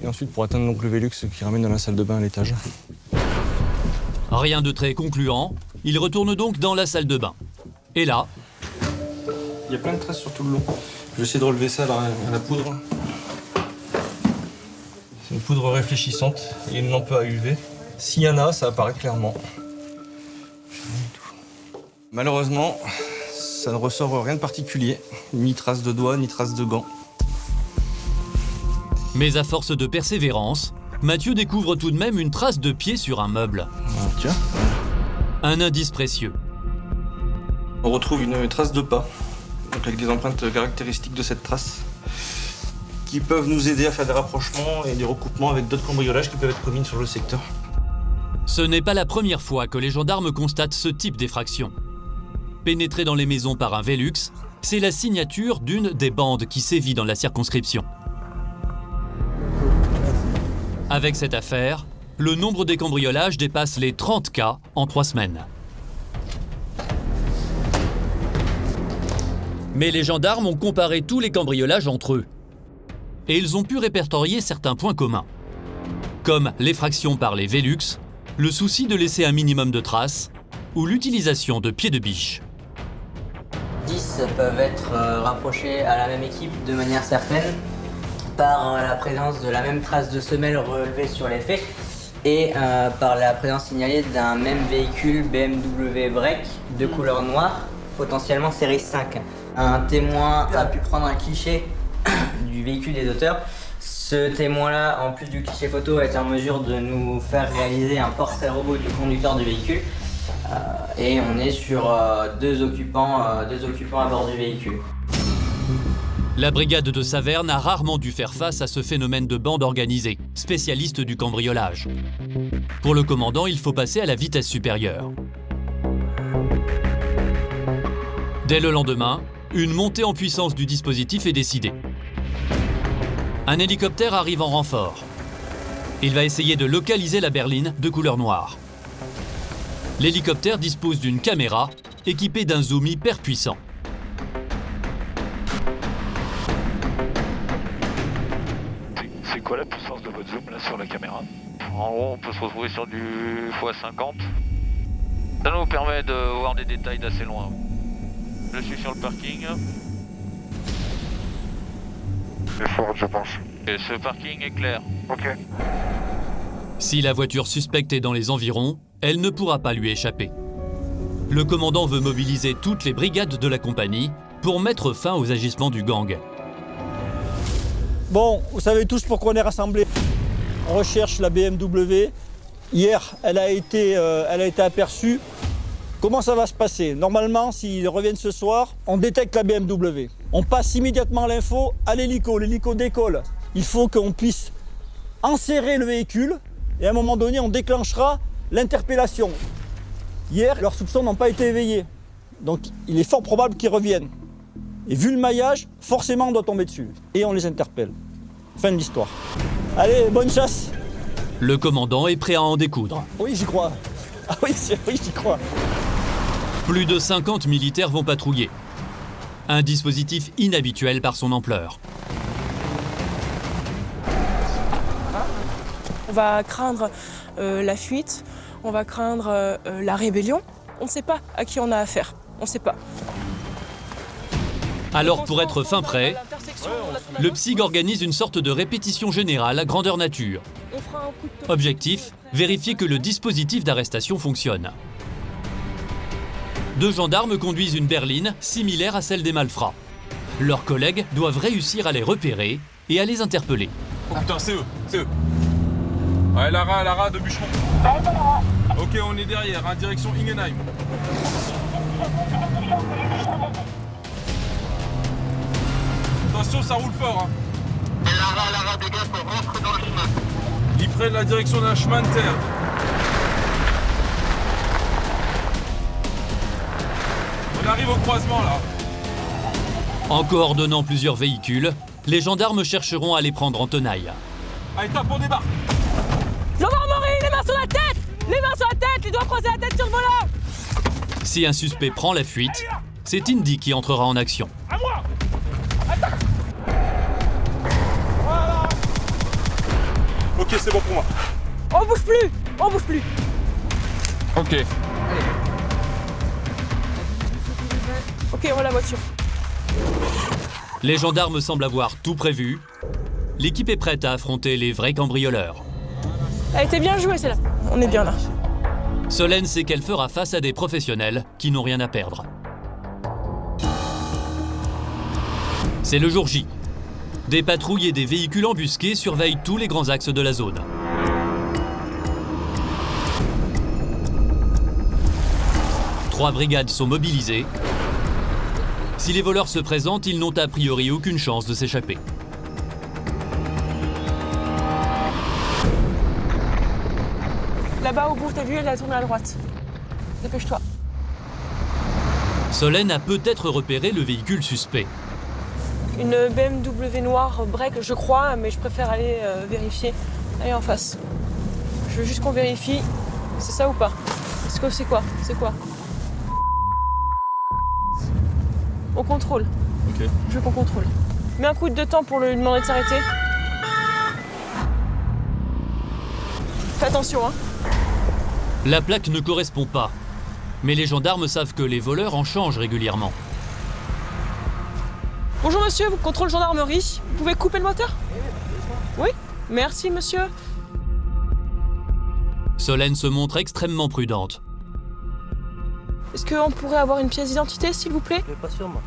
Et ensuite pour atteindre donc le Velux qui ramène dans la salle de bain à l'étage. Rien de très concluant, il retourne donc dans la salle de bain. Et là... Il y a plein de traces sur tout le long. Je vais essayer de relever ça à la poudre. C'est une poudre réfléchissante et une lampe à UV. S'il y en a, ça apparaît clairement. Malheureusement, ça ne ressort rien de particulier. Ni trace de doigts, ni trace de gants. Mais à force de persévérance, Mathieu découvre tout de même une trace de pied sur un meuble. Ah, tiens. Un indice précieux. On retrouve une trace de pas, donc avec des empreintes caractéristiques de cette trace, qui peuvent nous aider à faire des rapprochements et des recoupements avec d'autres cambriolages qui peuvent être commis sur le secteur. Ce n'est pas la première fois que les gendarmes constatent ce type d'effraction. Pénétrer dans les maisons par un Velux, c'est la signature d'une des bandes qui sévit dans la circonscription. Avec cette affaire, le nombre des cambriolages dépasse les 30 cas en 3 semaines. Mais les gendarmes ont comparé tous les cambriolages entre eux. Et ils ont pu répertorier certains points communs. Comme l'effraction par les Velux, le souci de laisser un minimum de traces ou l'utilisation de pieds de biche. 10 peuvent être rapprochés à la même équipe de manière certaine par la présence de la même trace de semelle relevée sur les faits et par la présence signalée d'un même véhicule BMW Break de couleur noire, potentiellement série 5. Un témoin a pu prendre un cliché du véhicule des auteurs. Ce témoin-là, en plus du cliché photo, est en mesure de nous faire réaliser un portrait robot du conducteur du véhicule. Et on est sur deux occupants à bord du véhicule. La brigade de Saverne a rarement dû faire face à ce phénomène de bande organisée, spécialiste du cambriolage. Pour le commandant, il faut passer à la vitesse supérieure. Dès le lendemain, une montée en puissance du dispositif est décidée. Un hélicoptère arrive en renfort. Il va essayer de localiser la berline de couleur noire. L'hélicoptère dispose d'une caméra équipée d'un zoom hyper puissant. C'est quoi la puissance de votre zoom là sur la caméra? En gros, on peut se retrouver sur du x50. Ça nous permet de voir des détails d'assez loin. Je suis sur le parking. C'est fort, je pense. Et ce parking est clair. Ok. Si la voiture suspecte est dans les environs, elle ne pourra pas lui échapper. Le commandant veut mobiliser toutes les brigades de la compagnie pour mettre fin aux agissements du gang. Bon, vous savez tous pourquoi on est rassemblés. On recherche la BMW. Hier, elle a été aperçue. Comment ça va se passer? Normalement, s'ils reviennent ce soir, on détecte la BMW. On passe immédiatement l'info à l'hélico. L'hélico décolle. Il faut qu'on puisse enserrer le véhicule et à un moment donné, on déclenchera l'interpellation. Hier, leurs soupçons n'ont pas été éveillés. Donc, il est fort probable qu'ils reviennent. Et vu le maillage, forcément, on doit tomber dessus. Et on les interpelle. Fin de l'histoire. Allez, bonne chasse. Le commandant est prêt à en découdre. Oui, j'y crois. Ah oui, j'y crois. Plus de 50 militaires vont patrouiller. Un dispositif inhabituel par son ampleur. On va craindre la fuite, on va craindre la rébellion. On ne sait pas à qui on a affaire, on ne sait pas. Alors pour être fin prêt, le PSIG organise une sorte de répétition générale à grandeur nature. Objectif, vérifier que le dispositif d'arrestation fonctionne. 2 gendarmes conduisent une berline similaire à celle des malfrats. Leurs collègues doivent réussir à les repérer et à les interpeller. Oh putain, c'est eux. Ouais, Lara de Bûcheron. Ok, on est derrière, hein, direction Ingenheim. Attention, ça roule fort. Hein. Lara, des gars, faut rentrer dans le chemin. Ils prennent la direction d'un chemin de terre. On arrive au croisement là. En coordonnant plusieurs véhicules, les gendarmes chercheront à les prendre en tenaille. Allez, top, on débarque. Gendarmerie, les mains sur la tête! Les mains sur la tête, les doigts croisés la tête sur le volant! Si un suspect prend la fuite, c'est Indy qui entrera en action. À moi! Ok, c'est bon pour moi. On bouge plus! Ok. Ok, on va la voiture. Les gendarmes semblent avoir tout prévu. L'équipe est prête à affronter les vrais cambrioleurs. Elle était bien jouée celle-là. On est bien là. Solène sait qu'elle fera face à des professionnels qui n'ont rien à perdre. C'est le jour J. Des patrouilles et des véhicules embusqués surveillent tous les grands axes de la zone. Trois brigades sont mobilisées. Si les voleurs se présentent, ils n'ont a priori aucune chance de s'échapper. Là-bas au bout, t'as vu, elle a tourné à droite. Dépêche-toi. Solène a peut-être repéré le véhicule suspect. Une BMW noire break, je crois, mais je préfère aller vérifier. Allez en face. Je veux juste qu'on vérifie. C'est ça ou pas? Est-ce que c'est quoi? C'est quoi? On contrôle. Ok. Je veux qu'on contrôle. Mets un coup de temps pour lui demander de s'arrêter. Fais attention, hein. La plaque ne correspond pas. Mais les gendarmes savent que les voleurs en changent régulièrement. Bonjour monsieur, vous contrôlez gendarmerie. Vous pouvez couper le moteur? Oui. Merci monsieur. Solène se montre extrêmement prudente. Est-ce qu'on pourrait avoir une pièce d'identité, s'il vous plaît? Je suis pas sûr, moi.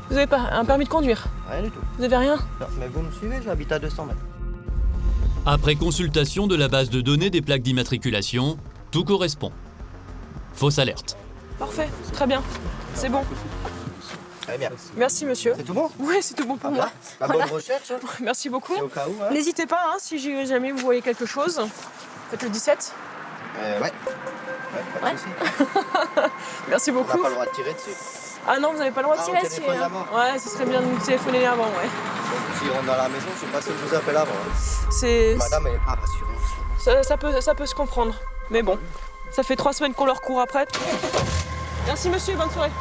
Vous avez pas un permis de conduire? Rien du tout. Vous avez rien? Non, mais vous me suivez, j'habite à 200 mètres. Après consultation de la base de données des plaques d'immatriculation, tout correspond. Fausse alerte. Parfait, très bien. C'est bon. Très bien. Merci monsieur. C'est tout bon? Oui, c'est tout bon pour moi. La bonne recherche. Merci beaucoup. Au cas où, hein. N'hésitez pas, hein, si jamais vous voyez quelque chose. Faites le 17. Ouais. Pas de soucis. Merci beaucoup. On n'a pas le droit de tirer dessus. Ah non, vous n'avez pas le droit de Ah, tirer on dessus. téléphone Hein. avant. Ouais, ce serait bien de nous téléphoner avant, ouais. Donc, si on rentre dans la maison, c'est pas ça que je vous appelle avant. C'est... Madame, elle est pas rassurée. Ça peut se comprendre. Mais bon, ça fait 3 semaines qu'on leur court après. Merci monsieur, bonne soirée.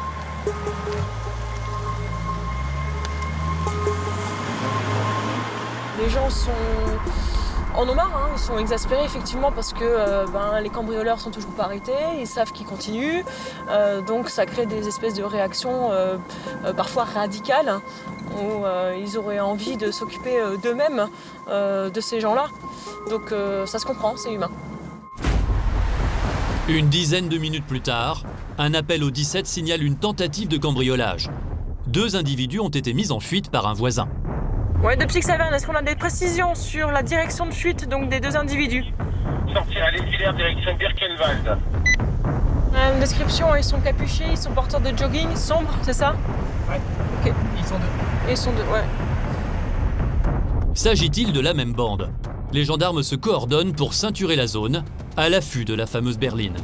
Les gens en ont marre, hein. Ils sont exaspérés effectivement parce que les cambrioleurs sont toujours pas arrêtés, ils savent qu'ils continuent, donc ça crée des espèces de réactions parfois radicales, hein, où ils auraient envie de s'occuper d'eux-mêmes, de ces gens-là. Donc ça se comprend, c'est humain. Une dizaine de minutes plus tard, un appel au 17 signale une tentative de cambriolage. 2 individus ont été mis en fuite par un voisin. Ouais, de Psych Saverne, est-ce qu'on a des précisions sur la direction de fuite donc des 2 individus? Sortir à l'Isvillers, direction Birkenwald. Une description, ils sont capuchés, ils sont porteurs de jogging, sombre, c'est ça? Ouais. Ok. Ils sont 2. Et ils sont 2, ouais. S'agit-il de la même bande? Les gendarmes se coordonnent pour ceinturer la zone, à l'affût de la fameuse berline.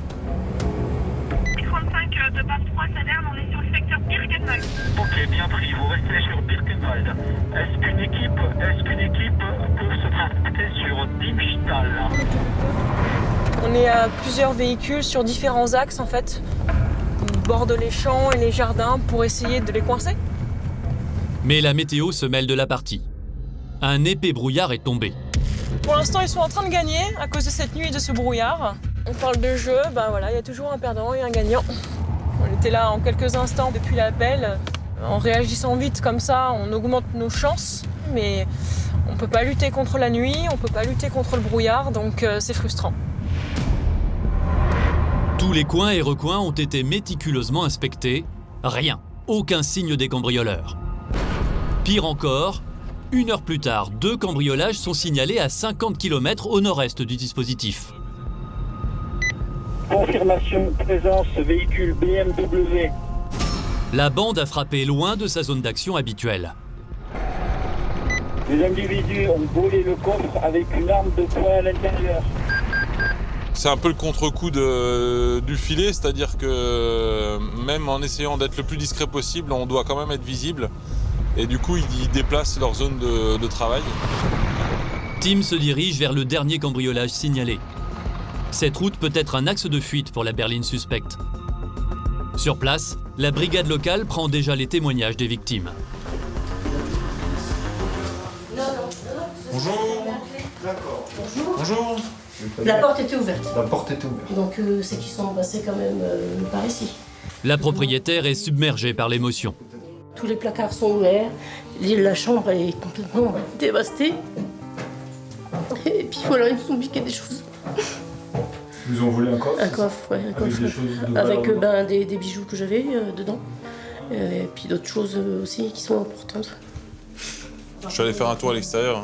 35 de base 3 Saverne, on est sur le secteur Birkenwald. Ok, bien pris, vous restez sur Birkenwald. Est-ce qu'une équipe peut se transporter sur Diemstahl? On est à plusieurs véhicules sur différents axes en fait. On borde les champs et les jardins pour essayer de les coincer. Mais la météo se mêle de la partie. Un épais brouillard est tombé. Pour l'instant, ils sont en train de gagner à cause de cette nuit et de ce brouillard. On parle de jeu, il y a toujours un perdant et un gagnant. On était là en quelques instants depuis l'appel. En réagissant vite comme ça, on augmente nos chances, mais on ne peut pas lutter contre la nuit, on ne peut pas lutter contre le brouillard, donc c'est frustrant. Tous les coins et recoins ont été méticuleusement inspectés. Rien, aucun signe des cambrioleurs. Pire encore, 1 heure plus tard, 2 cambriolages sont signalés à 50 km au nord-est du dispositif. Confirmation, présence, véhicule BMW. La bande a frappé loin de sa zone d'action habituelle. Les individus ont volé le coffre avec une arme de poing à l'intérieur. C'est un peu le contre-coup du filet, c'est-à-dire que même en essayant d'être le plus discret possible, on doit quand même être visible. Et du coup, ils déplacent leur zone de travail. Tim se dirige vers le dernier cambriolage signalé. Cette route peut être un axe de fuite pour la berline suspecte. Sur place, la brigade locale prend déjà les témoignages des victimes. Bonjour. Bonjour. La porte était ouverte. La porte était ouverte. Donc c'est qu'ils sont passés quand même par ici. La propriétaire est submergée par l'émotion. Tous les placards sont ouverts, la chambre est complètement dévastée. Et puis voilà, ils nous ont piqué des choses. Ils vous ont volé un coffre? Un coffre, ouais, un coffre. Avec des bijoux que j'avais dedans. Et puis d'autres choses aussi qui sont importantes. Je suis allé faire un tour à l'extérieur.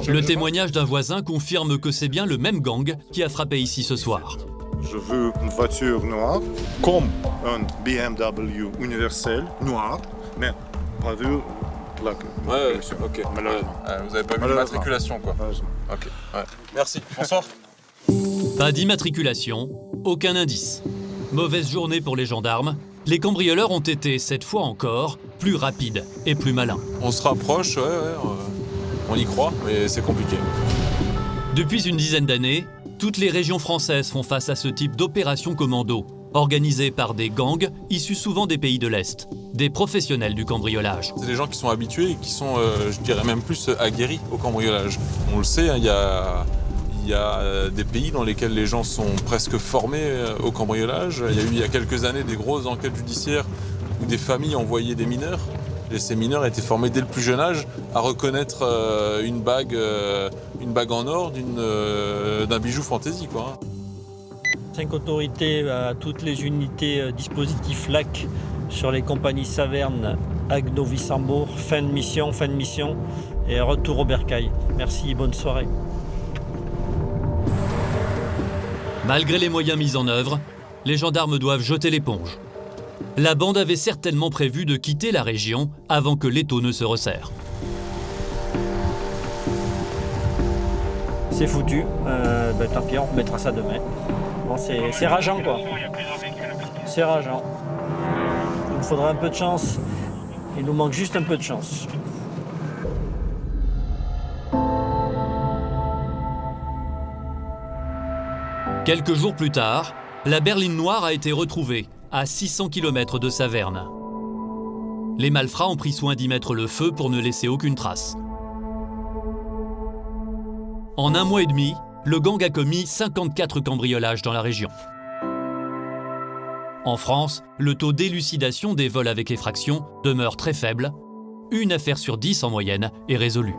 Le témoignage d'un voisin confirme que c'est bien le même gang qui a frappé ici ce soir. Je veux une voiture noire, comme un BMW universel noir, mais pas vu plaque. Ouais, ok. Vous avez pas vu l'immatriculation, quoi. Ok, ouais. Merci, bonsoir. Pas d'immatriculation, aucun indice. Mauvaise journée pour les gendarmes. Les cambrioleurs ont été, cette fois encore, plus rapides et plus malins. On se rapproche, on y croit, mais c'est compliqué. Depuis une dizaine d'années, toutes les régions françaises font face à ce type d'opération commando, organisée par des gangs issus souvent des pays de l'Est, des professionnels du cambriolage. C'est des gens qui sont habitués et qui sont, je dirais même plus, aguerris au cambriolage. On le sait, il y a des pays dans lesquels les gens sont presque formés au cambriolage. Il y a eu il y a quelques années des grosses enquêtes judiciaires où des familles envoyaient des mineurs. Et ces mineurs étaient formés dès le plus jeune âge à reconnaître une bague en or d'un bijou fantaisie, quoi. 5 autorités à toutes les unités dispositifs LAC sur les compagnies Saverne, Agno-Wissembourg. Fin de mission et retour au bercail. Merci, bonne soirée. Malgré les moyens mis en œuvre, les gendarmes doivent jeter l'éponge. La bande avait certainement prévu de quitter la région avant que l'étau ne se resserre. C'est foutu, tant pis, on remettra ça demain. Bon, c'est rageant, quoi. C'est rageant. Il nous faudra un peu de chance. Il nous manque juste un peu de chance. Quelques jours plus tard, la berline noire a été retrouvée à 600 km de Saverne. Les malfrats ont pris soin d'y mettre le feu pour ne laisser aucune trace. En 1 mois et demi, le gang a commis 54 cambriolages dans la région. En France, le taux d'élucidation des vols avec effraction demeure très faible. 1 affaire sur 10 en moyenne est résolue.